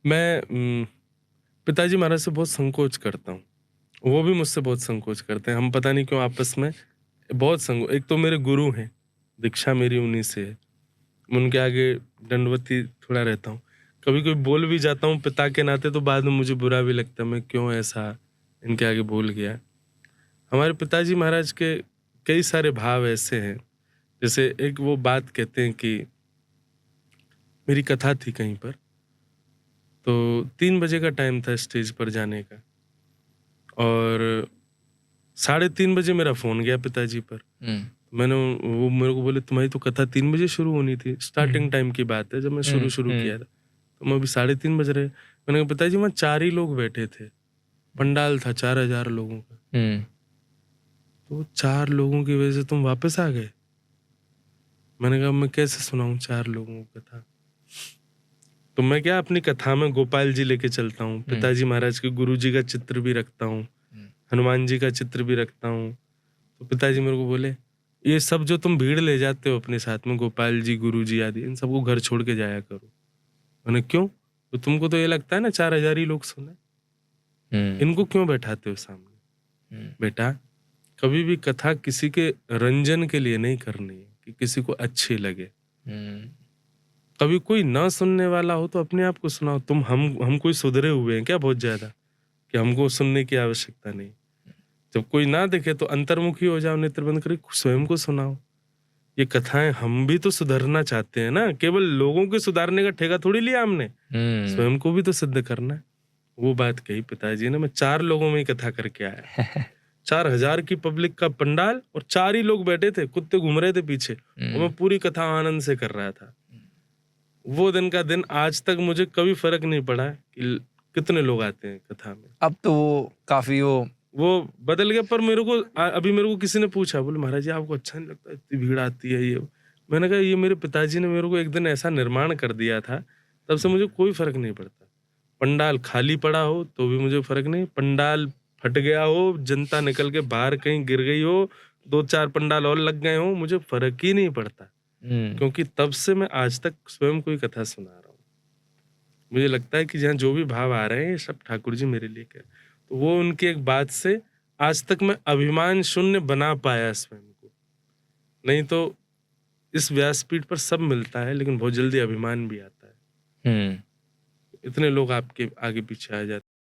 मैं पिताजी महाराज से बहुत संकोच करता हूँ। वो भी मुझसे बहुत संकोच करते हैं। हम पता नहीं क्यों आपस में बहुत एक तो मेरे गुरु हैं, दीक्षा मेरी उन्हीं से है। मैं उनके आगे दंडवती थोड़ा रहता हूँ। कभी-कभी बोल भी जाता हूँ पिता के नाते तो बाद में मुझे बुरा भी लगता है, मैं क्यों ऐसा इनके आगे बोल गया। हमारे पिताजी महाराज के कई सारे भाव ऐसे हैं, जैसे एक वो बात कहते हैं कि मेरी कथा थी कहीं पर, तो 3 बजे का टाइम था स्टेज पर जाने का और 3:30 बजे मेरा फ़ोन गया पिताजी पर। मैंने वो मेरे को बोले तुम्हारी तो कथा 3 बजे शुरू होनी थी। स्टार्टिंग टाइम की बात है जब मैं शुरू किया था। तो मैं अभी 3:30 बज रहे। मैंने कहा पिताजी वहाँ 4 ही लोग बैठे थे। पंडाल था 4000 लोगों का। तो 4 लोगों की वजह से तुम वापस आ गए? मैंने कहा मैं कैसे सुनाऊँ 4 लोगों की कथा? तो मैं क्या अपनी कथा में गोपाल जी लेके चलता हूँ। पिताजी महाराज के गुरुजी का चित्र भी रखता हूँ। हनुमान जी का चित्र भी रखता हूँ। तो पिताजी मेरे को बोले ये सब जो तुम भीड़ ले जाते हो अपने साथ में गोपाल जी गुरुजी आदि इन सबको घर छोड़ के जाया करो। मैंने क्यों? तो तुमको तो ये लगता है ना 4000 ही लोग सुने, इनको क्यों बैठाते हो सामने? बेटा कभी भी कथा किसी के रंजन के लिए नहीं करनी है कि किसी को अच्छी लगे। कभी कोई ना सुनने वाला हो तो अपने आप को सुनाओ। तुम हम कोई सुधरे हुए हैं क्या बहुत ज्यादा कि हमको सुनने की आवश्यकता नहीं? जब कोई ना देखे तो अंतर्मुखी हो जाओ, नेत्र बंद करके स्वयं को सुनाओ। ये कथाएं हम भी तो सुधरना चाहते हैं ना, केवल लोगों के सुधारने का ठेका थोड़ी लिया हमने, स्वयं को भी तो सिद्ध करना है। वो बात कही पिताजी ने। मैं 4 लोगों में ही कथा करके आया। 4000 की पब्लिक का पंडाल और 4 ही लोग बैठे थे, कुत्ते घूम रहे थे पीछे और मैं पूरी कथा आनंद से कर रहा था। वो दिन का दिन आज तक मुझे कभी फर्क नहीं पड़ा कि कितने लोग आते हैं कथा में। अब तो वो काफी वो बदल गया। पर मेरे को अभी मेरे को किसी ने पूछा, बोले महाराज जी आपको अच्छा नहीं लगता इतनी भीड़ आती है ये? मैंने कहा ये मेरे पिताजी ने मेरे को एक दिन ऐसा निर्माण कर दिया था, तब से मुझे कोई फर्क नहीं पड़ता। पंडाल खाली पड़ा हो तो भी मुझे फर्क नहीं, पंडाल फट गया हो, जनता निकल के बाहर कहीं गिर गई हो, 2-4 पंडाल और लग गए हो, मुझे फर्क ही नहीं पड़ता। क्योंकि तब से मैं आज तक स्वयं कोई कथा सुना रहा हूँ। मुझे लगता है कि जहाँ जो भी भाव आ रहे हैं ये सब ठाकुर जी मेरे लिए कह। तो वो उनकी एक बात से आज तक मैं अभिमान शून्य बना पाया स्वयं को। नहीं तो इस व्यासपीठ पर सब मिलता है लेकिन बहुत जल्दी अभिमान भी आता है। इतने लोग आपके आगे पीछे आ जाते हैं।